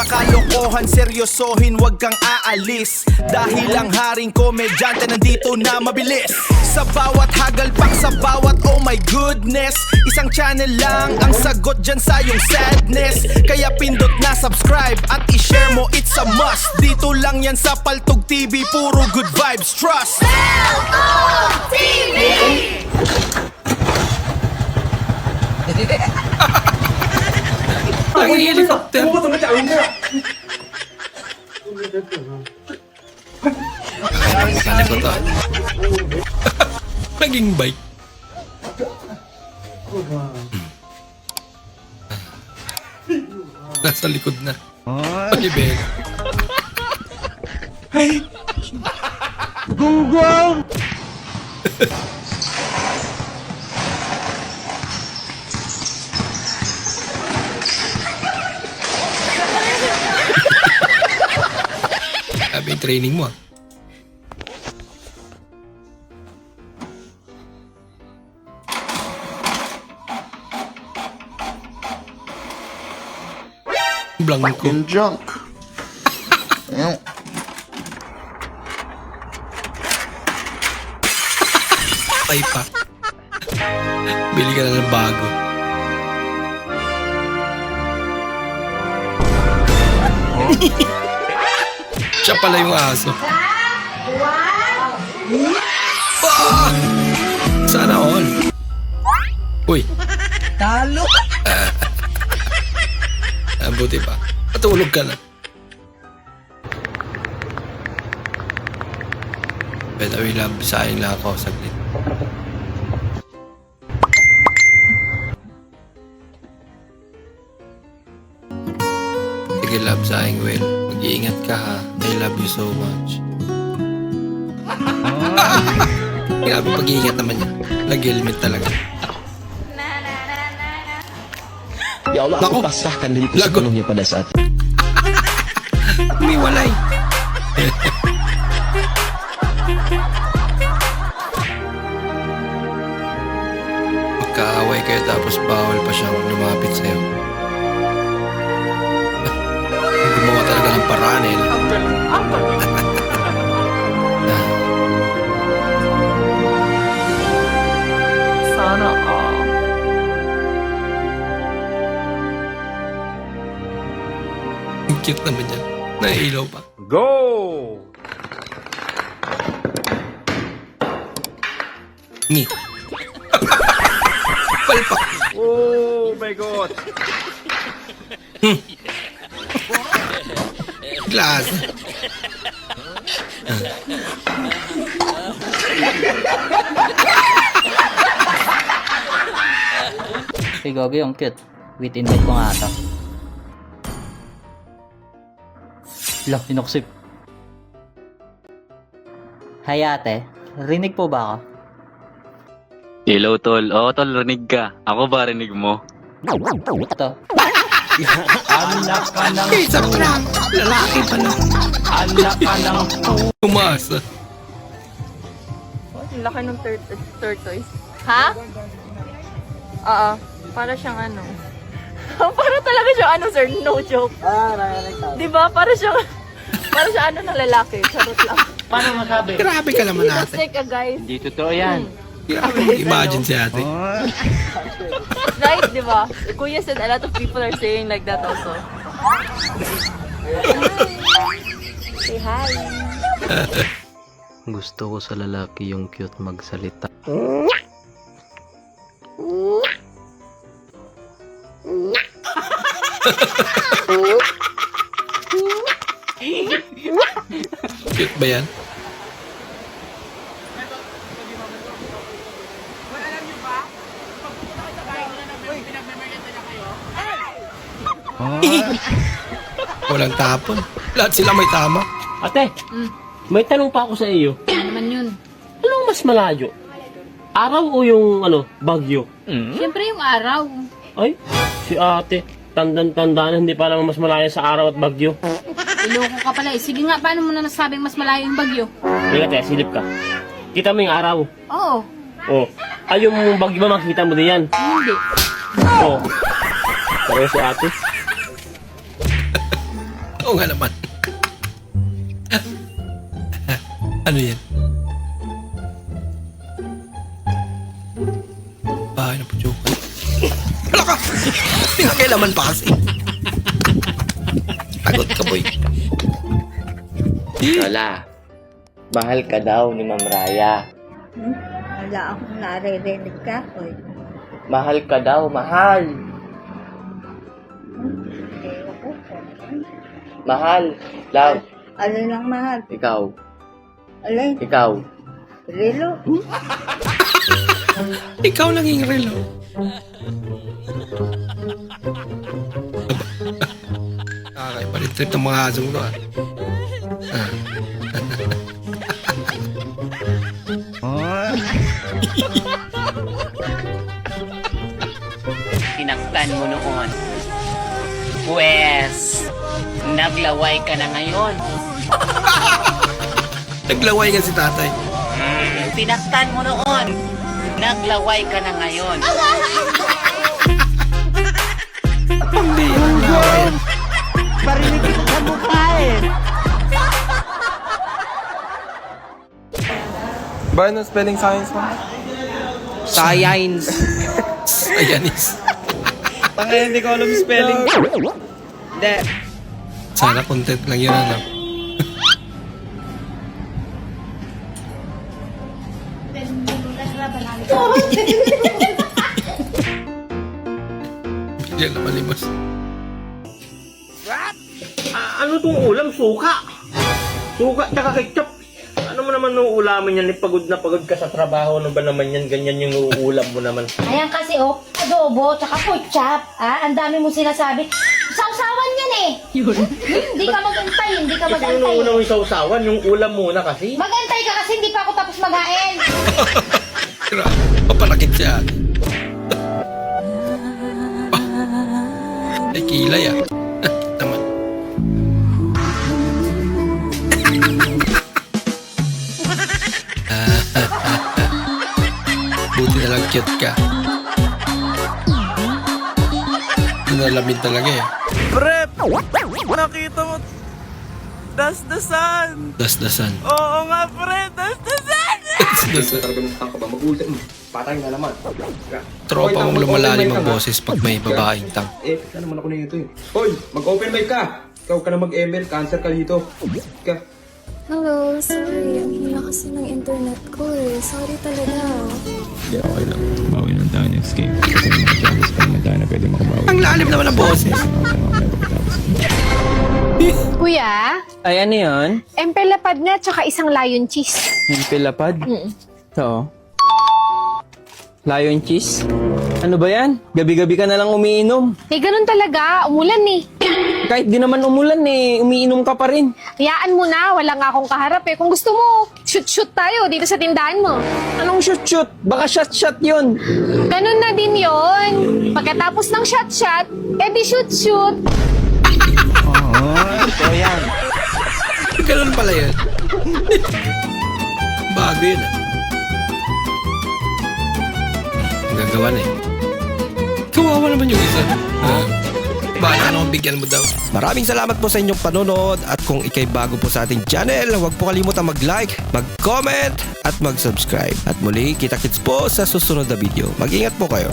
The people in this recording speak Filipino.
mga kalokohan, seryosohin, wag kang aalis. Dahil ang haring komedyante nandito na mabilis. Sa bawat hagalpak, sa bawat oh my goodness, isang channel lang ang sagot dyan sa iyong sadness. Kaya pindot na subscribe at i-share mo, it's a must. Dito lang yan sa Paltog TV, puro good vibes, trust. Paltog TV! Ang helicopter. Kala ko to. Naging bike. Nasa likod na. Palibel. Gunggong! Sabi yung training mo ah. Blanco. Fucking junk. Patay pa. Bili ka na ng bago. Siya pala yung aso. Ah! Sana all. Uy. Talo! Buti pa. Patulog ka na. Pero we love, sayang lang ako saglit. Sige love, sayang well. Mag-iingat ka ha. I love you so much. Grabe, pag-iingat naman niya. Nag-helmet talaga. Ya Allah, Naku. aku pasrahkan diriku Lagu. sepenuhnya pada saat Umiwalay. Magkaaway kayo tapos bawal pa siyang lumapit sa'yo. Gumawa talaga ng paraan eh. Sana all. Ang cute naman yan. Naiilaw pa. Go! Ngi. Palpak. Oh my god! Glass. Hey, Gogi, yung cute. Wait, invite ko nga ata. Lah, inoksip. Hay ate, rinig po ba ako? Hello, tol. Oo, tol, rinig ka. Ako ba rinig mo? Ito. Anak ka ng... Isa pa lang. Lalaki pa lang. Anak ka ng... Umasa. Ang laki ng tortoise. Ha? Oo. Para siyang ano. Para talaga siyang ano, sir. No joke. Diba? Para siyang ano ng lalaki. Charot lang. Paano masabi? Grabe ka naman Just ate. like a guy. Hindi totoo yan. Grabe imagine si ate. Right, diba? Kuya said a lot of people are saying like that also. Say hi. Gusto ko sa lalaki yung cute magsalita. Cute ba yan? Walang tapon. Lahat sila may tama. Ate, may tanong pa ako sa iyo. Ano naman yun? Anong mas malayo? Araw o yung bagyo? Siyempre yung araw. Ay, si ate, tandang-tanda na hindi pa naman mas malayo sa araw at bagyo. Iloko ka pala eh. Sige nga, paano mo na nasabing mas malayo yung bagyo? Teka, te, silip ka. Kita mo yung araw. Oo. Oh. Ay, yung bagyo ba makita mo din yan? Hindi. Oh. Pero si ate. Oo nga naman. Ano yan? Bahay na po, joke. Wala ka! Pinakailaman pa kasi. Tagot ka, boy. Lola, mahal ka daw ni Ma'am Raya. Wala akong naririnig ka, hoy. Mahal ka daw, mahal. Mahal. Love, Alin ang mahal? ikaw. Alin? Ikaw. Rilo? Ikaw naging relo. Balik trip ng mga asong to, ah. Tinaktan mo noon. Pwes, naglaway ka na ngayon. Naglaway ka si tatay. Tinaktan mo noon. Naglaway ka na ngayon. Hindi yan. Laway. Barinig kita sa mukha eh. Ba, ano spelling science mo? Science. Science. Tangay, hindi ko alam spelling. Hindi. Sana content lang yun, ano? Bigyan na malimos. Ano tong ulam? Suka! Suka tsaka ketchup. Ano mo naman nung ulaman yan? Pagod na pagod ka sa trabaho. Ano ba naman yan? Ganyan yung ulam mo naman. Ayan kasi oh, adobo, tsaka pork-chop. Ah, ang dami mo sinasabi. Sausawan yan eh. Hindi ka magantay, hindi ka Kasi magantay. nung una yung sausawan, yung ulam muna kasi. Magantay ka kasi hindi pa ako tapos maghain. Grabe. Papalakit siya. Ay, kilay, ah. Naman. Buti na lang cute ka. Nalamin talaga eh. Prep! Nakita mo. Dasdasan! Dasdasan. Oo nga, pre! Dasdasan! Dasdasan. Patay na naman. Tropa mong lumalalim ang boses pag may babaeng tang. Eh, kaya naman ako na ito eh. Hoy, mag-open mic ka! Ikaw ka na mag-ML, cancer ka dito. Ka. Hello, sorry. Ang hina kasi ng internet ko eh. Sorry talaga. Okay lang. Bawi lang tayo next game. Kasi mag-challenge pa naman tayo na pwede makabawi. Ang lalim naman ang boses. Kuya, Ay, ano yun? empelapad nga tsaka isang lion cheese. Yung pilapad? Oo. Lion cheese? Ano ba yan? Gabi-gabi ka na lang umiinom. Eh, ganun talaga. Umulan eh. Kahit di naman umulan eh, umiinom ka pa rin. Hayaan mo na. Wala nga akong kaharap eh. Kung gusto mo, shoot-shoot tayo dito sa tindahan mo. Anong shoot-shoot? Baka shot-shot yun. Ganun na din yon. Pagkatapos ng shot-shot, edi shoot-shoot. So yan. Ganun pala yun. Bago yun, ah. Ang gagawa na eh. Kawawa naman yung isa. Bahala naman bigyan mo daw. Maraming salamat po sa inyong panonood. At kung ikay bago po sa ating channel, huwag po kalimutan mag-like, mag-comment, at mag-subscribe. At muli, kita-kits po sa susunod na video. Mag-ingat po kayo.